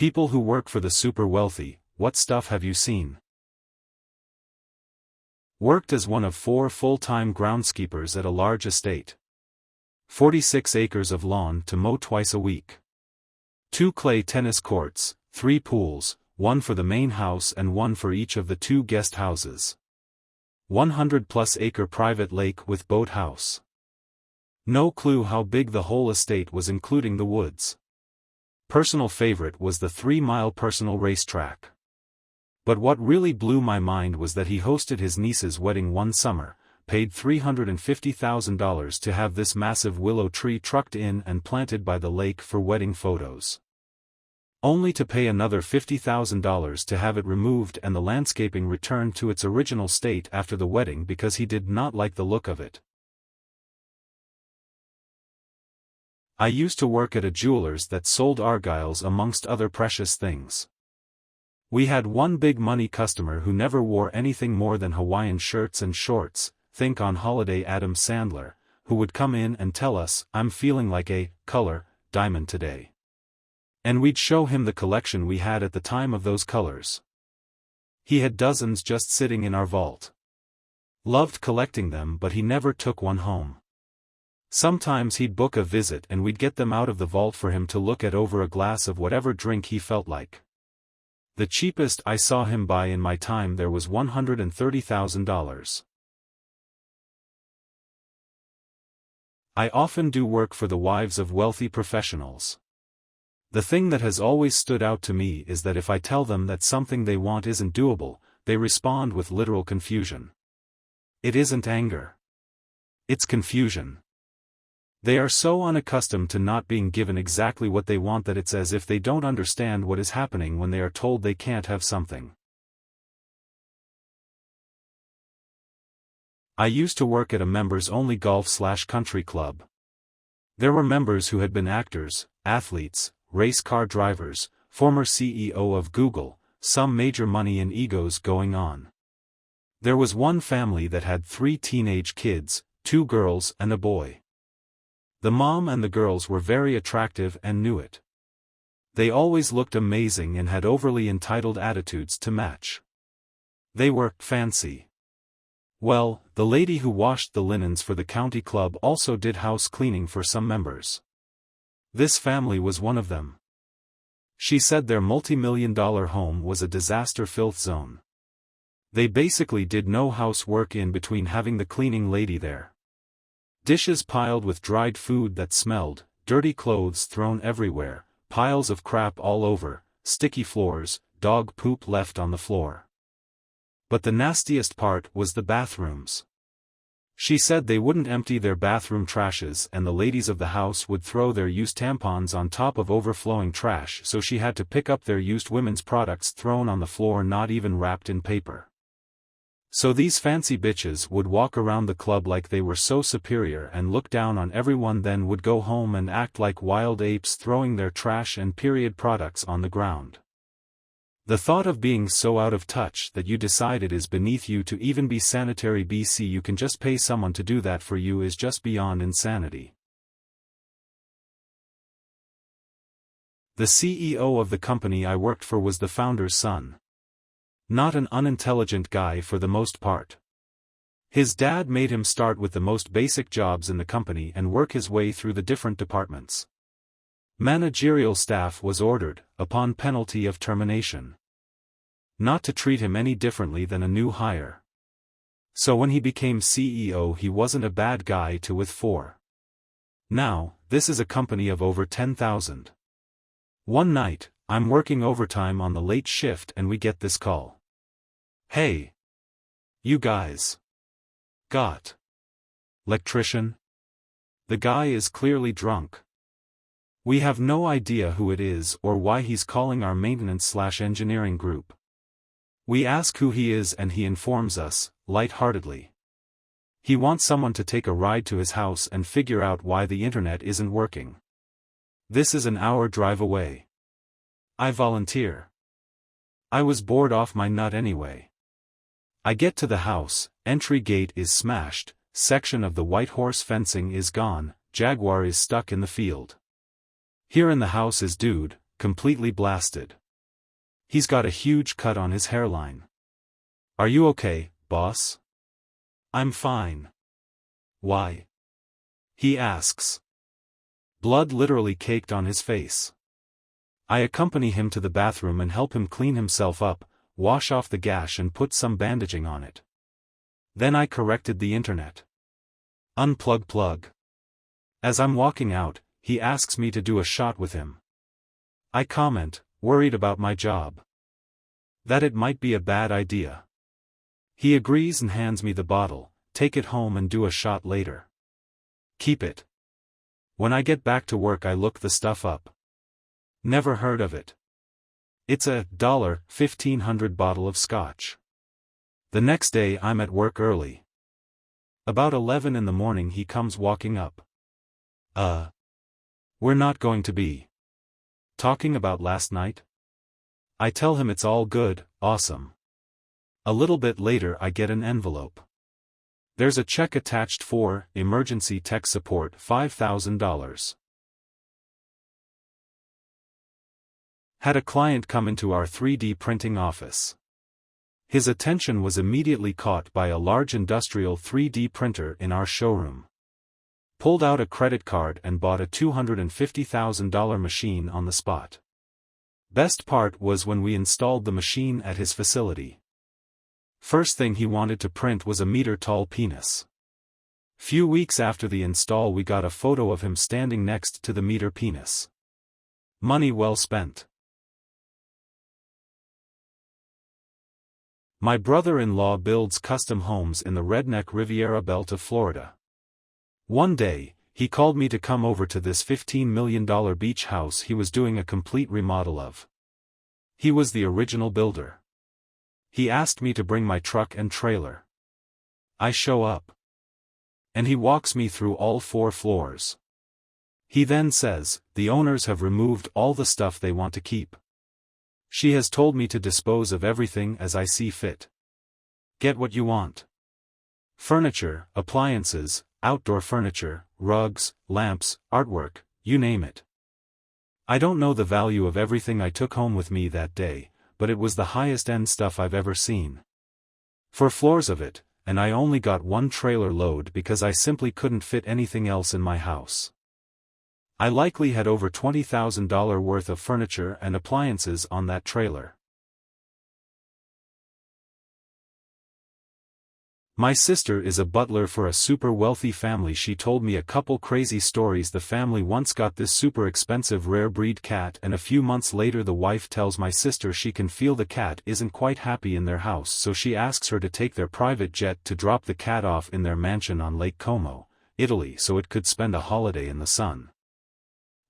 People who work for the super wealthy, what stuff have you seen? Worked as one of 4 full-time groundskeepers at a large estate. 46 acres of lawn to mow twice a week. 2 clay tennis courts, 3 pools, 1 for the main house and 1 for each of the 2 guest houses. 100+ acre private lake with boat house. No clue how big the whole estate was including the woods. Personal favorite was the 3-mile personal racetrack. But what really blew my mind was that he hosted his niece's wedding one summer, paid $350,000 to have this massive willow tree trucked in and planted by the lake for wedding photos. Only to pay another $50,000 to have it removed and the landscaping returned to its original state after the wedding because he did not like the look of it. I used to work at a jeweler's that sold argyles amongst other precious things. We had one big money customer who never wore anything more than Hawaiian shirts and shorts, think on holiday Adam Sandler, who would come in and tell us, "I'm feeling like a color diamond today." And we'd show him the collection we had at the time of those colors. He had dozens just sitting in our vault. Loved collecting them, but he never took one home. Sometimes he'd book a visit and we'd get them out of the vault for him to look at over a glass of whatever drink he felt like. The cheapest I saw him buy in my time there was $130,000. I often do work for the wives of wealthy professionals. The thing that has always stood out to me is that if I tell them that something they want isn't doable, they respond with literal confusion. It isn't anger. It's confusion. They are so unaccustomed to not being given exactly what they want that it's as if they don't understand what is happening when they are told they can't have something. I used to work at a members-only golf/country club. There were members who had been actors, athletes, race car drivers, former CEO of Google, some major money and egos going on. There was one family that had 3 teenage kids, 2 girls and a boy. The mom and the girls were very attractive and knew it. They always looked amazing and had overly entitled attitudes to match. They were fancy. Well, the lady who washed the linens for the county club also did house cleaning for some members. This family was one of them. She said their multi-million-dollar home was a disaster filth zone. They basically did no housework in between having the cleaning lady there. Dishes piled with dried food that smelled, dirty clothes thrown everywhere, piles of crap all over, sticky floors, dog poop left on the floor. But the nastiest part was the bathrooms. She said they wouldn't empty their bathroom trashes and the ladies of the house would throw their used tampons on top of overflowing trash, so she had to pick up their used women's products thrown on the floor not even wrapped in paper. So these fancy bitches would walk around the club like they were so superior and look down on everyone, then would go home and act like wild apes throwing their trash and period products on the ground. The thought of being so out of touch that you decide it is beneath you to even be sanitary BC you can just pay someone to do that for you is just beyond insanity. The CEO of the company I worked for was the founder's son. Not an unintelligent guy for the most part. His dad made him start with the most basic jobs in the company and work his way through the different departments. Managerial staff was ordered, upon penalty of termination, not to treat him any differently than a new hire. So when he became CEO he wasn't a bad guy to with 4. Now, this is a company of over 10,000. One night, I'm working overtime on the late shift and we get this call. "Hey. You guys. Got electrician?" The guy is clearly drunk. We have no idea who it is or why he's calling our maintenance/engineering group. We ask who he is and he informs us, light-heartedly. He wants someone to take a ride to his house and figure out why the internet isn't working. This is an hour drive away. I volunteer. I was bored off my nut anyway. I get to the house, entry gate is smashed, section of the white horse fencing is gone, Jaguar is stuck in the field. Here in the house is dude, completely blasted. He's got a huge cut on his hairline. "Are you okay, boss?" "I'm fine." "Why?" he asks. Blood literally caked on his face. I accompany him to the bathroom and help him clean himself up, wash off the gash and put some bandaging on it. Then I corrected the internet. Unplug plug. As I'm walking out, he asks me to do a shot with him. I comment, worried about my job, that it might be a bad idea. He agrees and hands me the bottle. "Take it home and do a shot later. Keep it." When I get back to work I look the stuff up. Never heard of it. It's a $1,500 bottle of scotch. The next day I'm at work early. About 11 in the morning he comes walking up. We're not going to be talking about last night?" I tell him it's all good, awesome. A little bit later I get an envelope. There's a check attached for emergency tech support, $5,000. Had a client come into our 3D printing office. His attention was immediately caught by a large industrial 3D printer in our showroom. Pulled out a credit card and bought a $250,000 machine on the spot. Best part was when we installed the machine at his facility. First thing he wanted to print was a meter-tall penis. Few weeks after the install we got a photo of him standing next to the meter penis. Money well spent. My brother-in-law builds custom homes in the redneck Riviera belt of Florida. One day, he called me to come over to this $15 million beach house he was doing a complete remodel of. He was the original builder. He asked me to bring my truck and trailer. I show up. And he walks me through all 4 floors. He then says, "The owners have removed all the stuff they want to keep. She has told me to dispose of everything as I see fit. Get what you want. Furniture, appliances, outdoor furniture, rugs, lamps, artwork, you name it." I don't know the value of everything I took home with me that day, but it was the highest-end stuff I've ever seen. 4 floors of it, and I only got 1 trailer load because I simply couldn't fit anything else in my house. I likely had over $20,000 worth of furniture and appliances on that trailer. My sister is a butler for a super wealthy family. She told me a couple crazy stories. The family once got this super expensive rare breed cat, and a few months later the wife tells my sister she can feel the cat isn't quite happy in their house, so she asks her to take their private jet to drop the cat off in their mansion on Lake Como, Italy, so it could spend a holiday in the sun.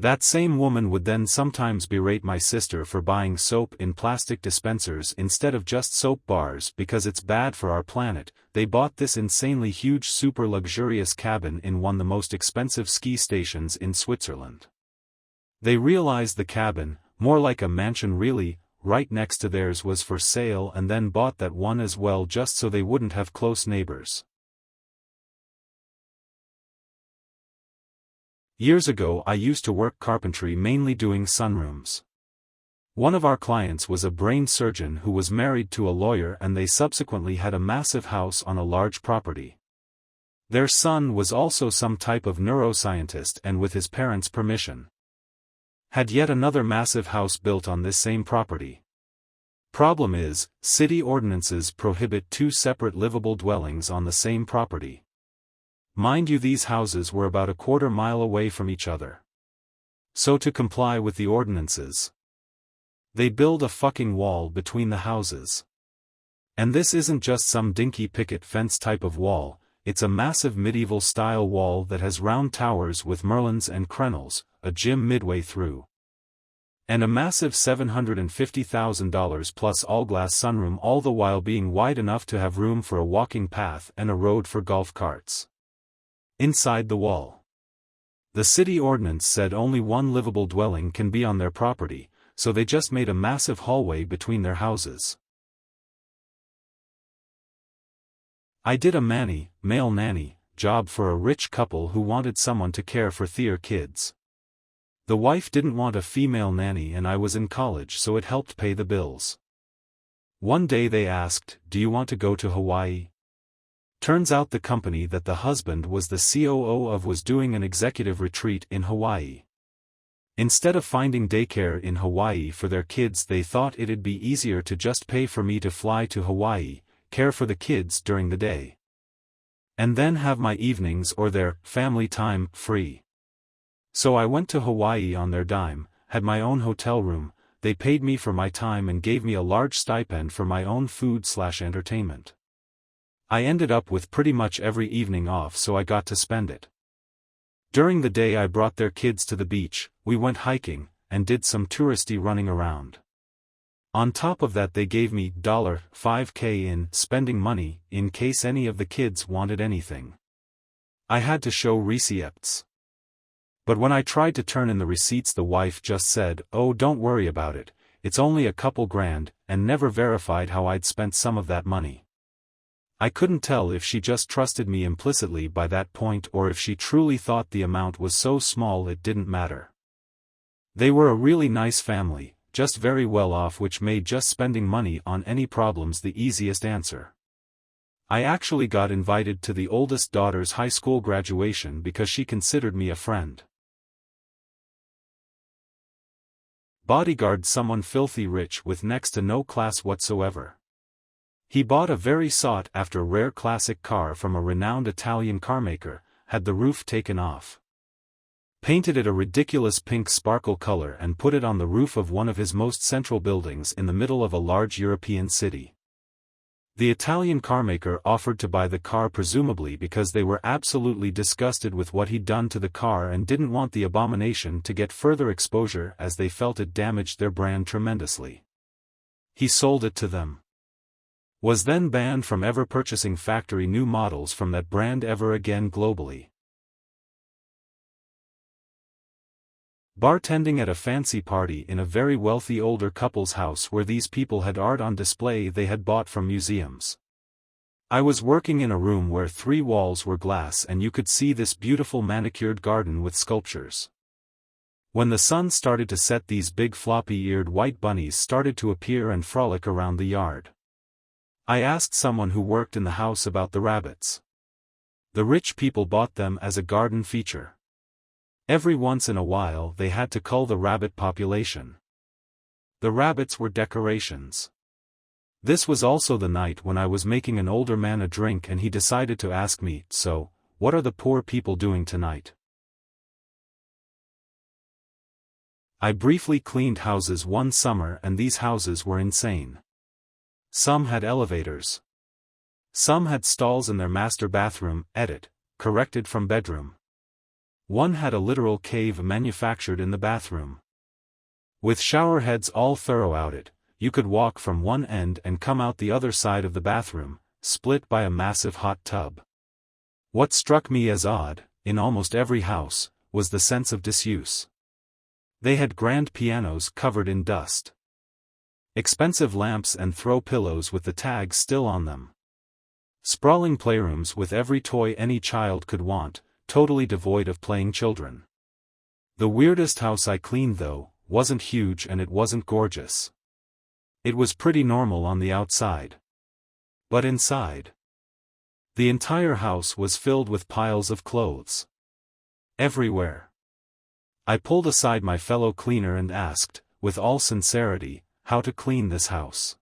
That same woman would then sometimes berate my sister for buying soap in plastic dispensers instead of just soap bars because it's bad for our planet. They bought this insanely huge super luxurious cabin in one of the most expensive ski stations in Switzerland. They realized the cabin, more like a mansion really, right next to theirs was for sale, and then bought that one as well just so they wouldn't have close neighbors. Years ago I used to work carpentry, mainly doing sunrooms. One of our clients was a brain surgeon who was married to a lawyer, and they subsequently had a massive house on a large property. Their son was also some type of neuroscientist and, with his parents' permission, had yet another massive house built on this same property. Problem is, city ordinances prohibit 2 separate livable dwellings on the same property. Mind you, these houses were about a quarter mile away from each other. So to comply with the ordinances, they build a fucking wall between the houses. And this isn't just some dinky picket fence type of wall, it's a massive medieval-style wall that has round towers with merlons and crenels, a gym midway through, and a massive $750,000 plus all-glass sunroom, all the while being wide enough to have room for a walking path and a road for golf carts. Inside the wall, the city ordinance said only 1 livable dwelling can be on their property, so they just made a massive hallway between their houses. I did a male nanny, job for a rich couple who wanted someone to care for their kids. The wife didn't want a female nanny and I was in college, so it helped pay the bills. One day they asked, "Do you want to go to Hawaii?" Turns out the company that the husband was the COO of was doing an executive retreat in Hawaii. Instead of finding daycare in Hawaii for their kids, they thought it'd be easier to just pay for me to fly to Hawaii, care for the kids during the day, and then have my evenings or their family time free. So I went to Hawaii on their dime, had my own hotel room, they paid me for my time and gave me a large stipend for my own food/entertainment. I ended up with pretty much every evening off, so I got to spend it. During the day I brought their kids to the beach, we went hiking, and did some touristy running around. On top of that they gave me $5K in spending money, in case any of the kids wanted anything. I had to show receipts. But when I tried to turn in the receipts, the wife just said, "Oh, don't worry about it, it's only a couple grand," and never verified how I'd spent some of that money. I couldn't tell if she just trusted me implicitly by that point or if she truly thought the amount was so small it didn't matter. They were a really nice family, just very well off, which made just spending money on any problems the easiest answer. I actually got invited to the oldest daughter's high school graduation because she considered me a friend. Bodyguard someone filthy rich with next to no class whatsoever. He bought a very sought-after rare classic car from a renowned Italian carmaker, had the roof taken off, painted it a ridiculous pink sparkle color and put it on the roof of one of his most central buildings in the middle of a large European city. The Italian carmaker offered to buy the car presumably because they were absolutely disgusted with what he'd done to the car and didn't want the abomination to get further exposure as they felt it damaged their brand tremendously. He sold it to them. Was then banned from ever purchasing factory new models from that brand ever again globally. Bartending at a fancy party in a very wealthy older couple's house where these people had art on display they had bought from museums. I was working in a room where 3 walls were glass and you could see this beautiful manicured garden with sculptures. When the sun started to set, these big floppy-eared white bunnies started to appear and frolic around the yard. I asked someone who worked in the house about the rabbits. The rich people bought them as a garden feature. Every once in a while they had to cull the rabbit population. The rabbits were decorations. This was also the night when I was making an older man a drink and he decided to ask me, "So, what are the poor people doing tonight?" I briefly cleaned houses one summer and these houses were insane. Some had elevators. Some had stalls in their master bathroom, corrected from bedroom. One had a literal cave manufactured in the bathroom. With shower heads all thorough out it, you could walk from one end and come out the other side of the bathroom, split by a massive hot tub. What struck me as odd, in almost every house, was the sense of disuse. They had grand pianos covered in dust, expensive lamps and throw pillows with the tags still on them, sprawling playrooms with every toy any child could want, totally devoid of playing children. The weirdest house I cleaned, though, wasn't huge and it wasn't gorgeous. It was pretty normal on the outside. But inside, the entire house was filled with piles of clothes. Everywhere. I pulled aside my fellow cleaner and asked, with all sincerity, how to clean this house.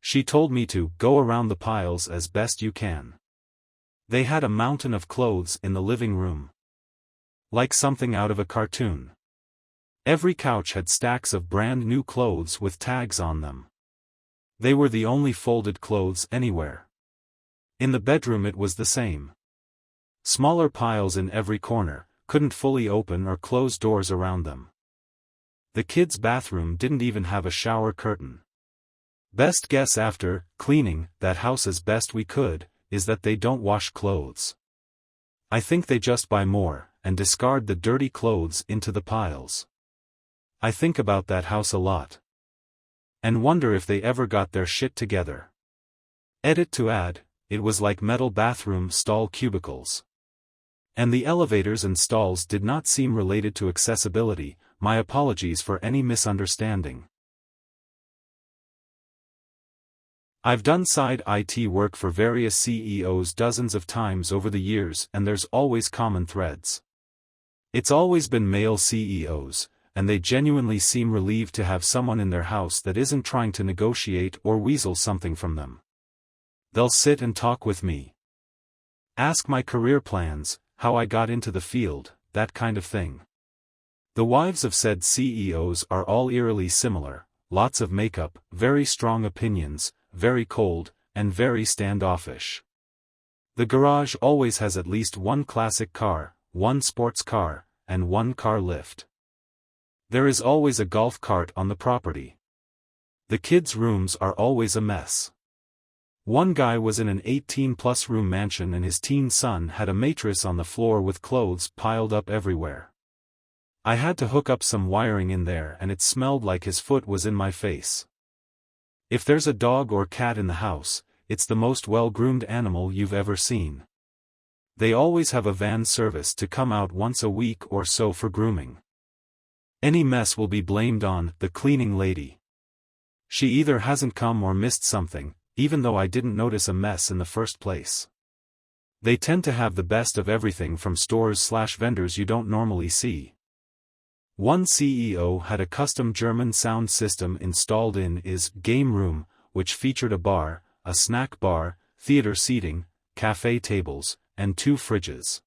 She told me to go around the piles as best you can. They had a mountain of clothes in the living room, like something out of a cartoon. Every couch had stacks of brand new clothes with tags on them. They were the only folded clothes anywhere. In the bedroom it was the same. Smaller piles in every corner, couldn't fully open or close doors around them. The kids' bathroom didn't even have a shower curtain. Best guess after cleaning that house as best we could, is that they don't wash clothes. I think they just buy more, and discard the dirty clothes into the piles. I think about that house a lot. And wonder if they ever got their shit together. Edit to add, it was like metal bathroom stall cubicles. And the elevators and stalls did not seem related to accessibility. My apologies for any misunderstanding. I've done side IT work for various CEOs dozens of times over the years, and there's always common threads. It's always been male CEOs, and they genuinely seem relieved to have someone in their house that isn't trying to negotiate or weasel something from them. They'll sit and talk with me. Ask my career plans, how I got into the field, that kind of thing. The wives of said CEOs are all eerily similar, lots of makeup, very strong opinions, very cold, and very standoffish. The garage always has at least one classic car, one sports car, and one car lift. There is always a golf cart on the property. The kids' rooms are always a mess. One guy was in an 18-plus room mansion and his teen son had a mattress on the floor with clothes piled up everywhere. I had to hook up some wiring in there and it smelled like his foot was in my face. If there's a dog or cat in the house, it's the most well-groomed animal you've ever seen. They always have a van service to come out once a week or so for grooming. Any mess will be blamed on the cleaning lady. She either hasn't come or missed something, even though I didn't notice a mess in the first place. They tend to have the best of everything from stores/vendors you don't normally see. One CEO had a custom German sound system installed in his game room, which featured a bar, a snack bar, theater seating, cafe tables, and 2 fridges.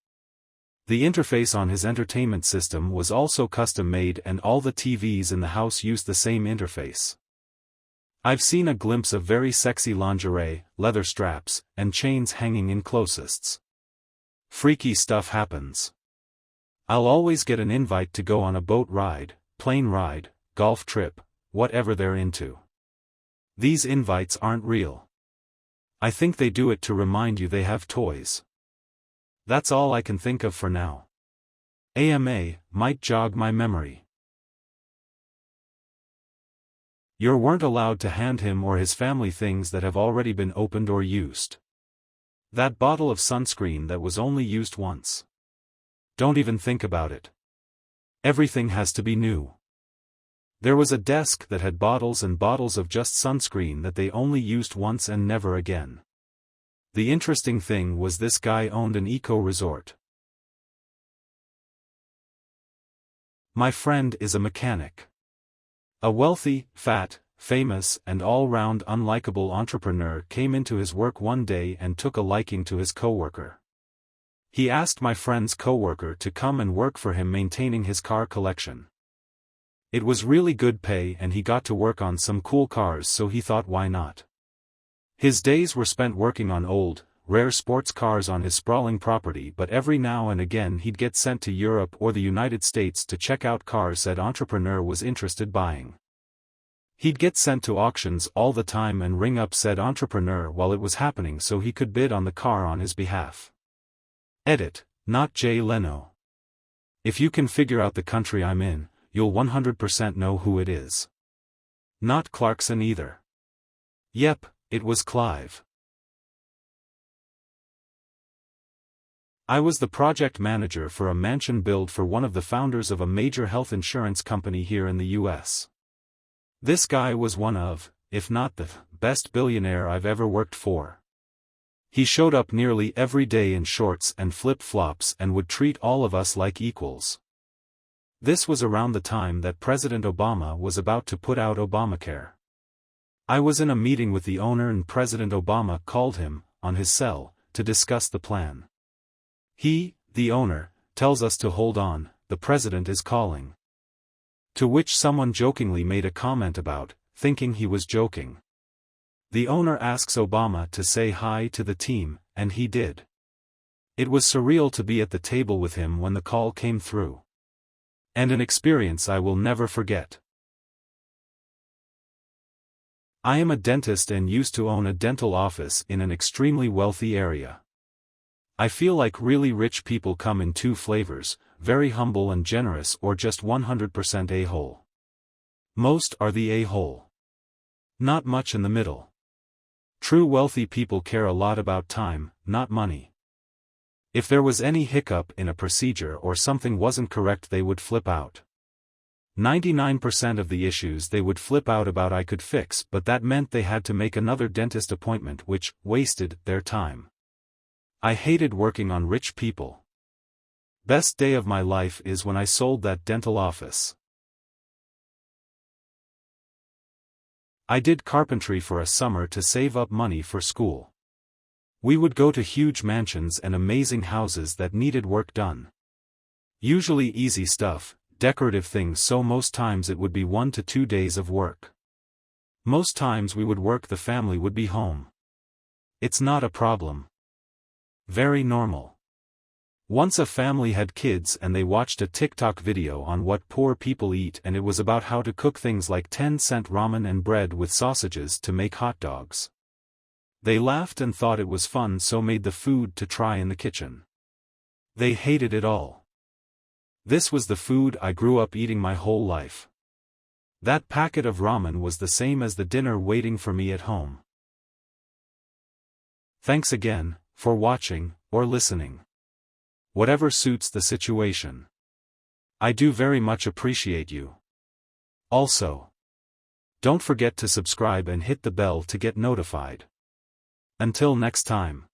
The interface on his entertainment system was also custom-made and all the TVs in the house used the same interface. I've seen a glimpse of very sexy lingerie, leather straps, and chains hanging in closets. Freaky stuff happens. I'll always get an invite to go on a boat ride, plane ride, golf trip, whatever they're into. These invites aren't real. I think they do it to remind you they have toys. That's all I can think of for now. AMA might jog my memory. You weren't allowed to hand him or his family things that have already been opened or used. That bottle of sunscreen that was only used once. Don't even think about it. Everything has to be new. There was a desk that had bottles and bottles of just sunscreen that they only used once and never again. The interesting thing was this guy owned an eco-resort. My friend is a mechanic. A wealthy, fat, famous, and all-round unlikable entrepreneur came into his work one day and took a liking to his coworker. He asked my friend's coworker to come and work for him maintaining his car collection. It was really good pay and he got to work on some cool cars, so he thought, why not? His days were spent working on old, rare sports cars on his sprawling property, but every now and again he'd get sent to Europe or the United States to check out cars said entrepreneur was interested buying. He'd get sent to auctions all the time and ring up said entrepreneur while it was happening so he could bid on the car on his behalf. Edit, not Jay Leno. If you can figure out the country I'm in, you'll 100% know who it is. Not Clarkson either. Yep, it was Clive. I was the project manager for a mansion build for one of the founders of a major health insurance company here in the US. This guy was one of, if not the best billionaire I've ever worked for. He showed up nearly every day in shorts and flip-flops and would treat all of us like equals. This was around the time that President Obama was about to put out Obamacare. I was in a meeting with the owner and President Obama called him, on his cell, to discuss the plan. He, the owner, tells us to hold on, the president is calling. To which someone jokingly made a comment about, thinking he was joking. The owner asks Obama to say hi to the team, and he did. It was surreal to be at the table with him when the call came through. And an experience I will never forget. I am a dentist and used to own a dental office in an extremely wealthy area. I feel like really rich people come in 2 flavors, very humble and generous or just 100% a-hole. Most are the a-hole. Not much in the middle. True wealthy people care a lot about time, not money. If there was any hiccup in a procedure or something wasn't correct, they would flip out. 99% of the issues they would flip out about I could fix, but that meant they had to make another dentist appointment, which wasted their time. I hated working on rich people. Best day of my life is when I sold that dental office. I did carpentry for a summer to save up money for school. We would go to huge mansions and amazing houses that needed work done. Usually easy stuff, decorative things, so most times it would be 1 to 2 days of work. Most times we would work, the family would be home. It's not a problem. Very normal. Once a family had kids and they watched a TikTok video on what poor people eat, and it was about how to cook things like 10-cent ramen and bread with sausages to make hot dogs. They laughed and thought it was fun, so made the food to try in the kitchen. They hated it all. This was the food I grew up eating my whole life. That packet of ramen was the same as the dinner waiting for me at home. Thanks again for watching or listening. Whatever suits the situation. I do very much appreciate you. Also, don't forget to subscribe and hit the bell to get notified. Until next time.